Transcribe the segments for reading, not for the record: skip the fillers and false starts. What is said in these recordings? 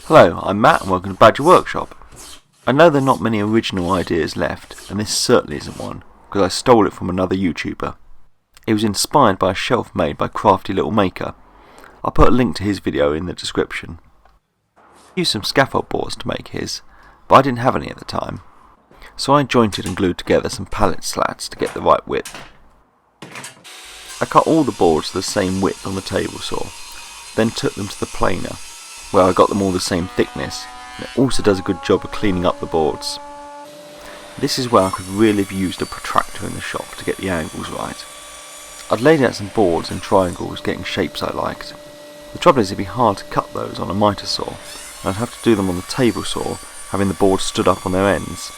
Hello, I'm Matt and welcome to Badger Workshop. I know there are not many original ideas left, and this certainly isn't one, because I stole it from another YouTuber. It was inspired by a shelf made by Crafty Little Maker. I'll put a link to his video in the description. I used some scaffold boards to make his, but I didn't have any at the time, so I jointed and glued together some pallet slats to get the right width. I cut all the boards the same width on the table saw, then took them to the planer, where I got them all the same thickness, and it also does a good job of cleaning up the boards. This is where I could really have used a protractor in the shop to get the angles right. I'd laid out some boards and triangles getting shapes I liked. The trouble is it'd be hard to cut those on a miter saw, and I'd have to do them on the table saw, having the boards stood up on their ends.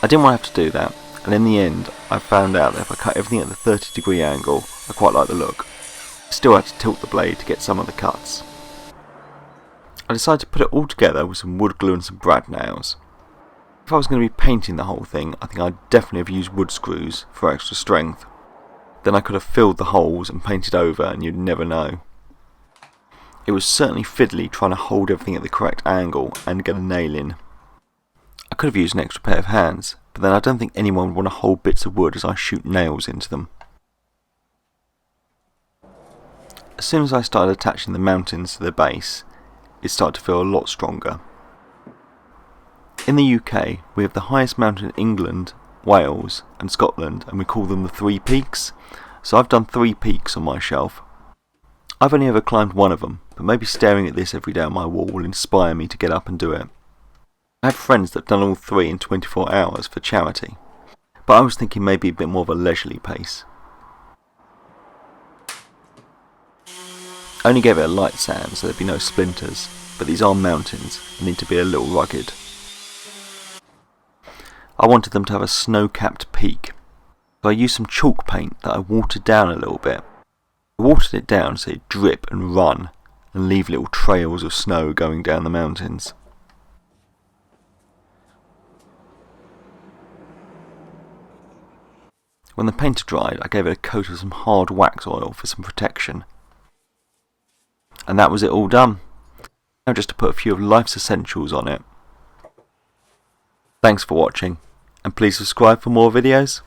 I didn't want to have to do that, and in the end I found out that if I cut everything at the 30-degree angle, I quite liked the look. I still had to tilt the blade to get some of the cuts. I decided to put it all together with some wood glue and some brad nails. If I was going to be painting the whole thing, I think I'd definitely have used wood screws for extra strength. Then I could have filled the holes and painted over and you'd never know. It was certainly fiddly trying to hold everything at the correct angle and get a nail in. I could have used an extra pair of hands, but then I don't think anyone would want to hold bits of wood as I shoot nails into them. As soon as I started attaching the mountains to the base, it started to feel a lot stronger. In the UK, we have the highest mountain in England, Wales and Scotland, and we call them the Three Peaks, so I've done 3 peaks on my shelf. I've only ever climbed one of them, but maybe staring at this every day on my wall will inspire me to get up and do it. I have friends that have done all 3 in 24 hours for charity, but I was thinking maybe a bit more of a leisurely pace. I only gave it a light sand so there'd be no splinters, but these are mountains and need to be a little rugged. I wanted them to have a snow-capped peak, so I used some chalk paint that I watered down a little bit. I watered it down so it'd drip and run and leave little trails of snow going down the mountains. When the paint had dried, I gave it a coat of some hard wax oil for some protection. And that was it all done. Now just to put a few of life's essentials on it. Thanks for watching, and please subscribe for more videos.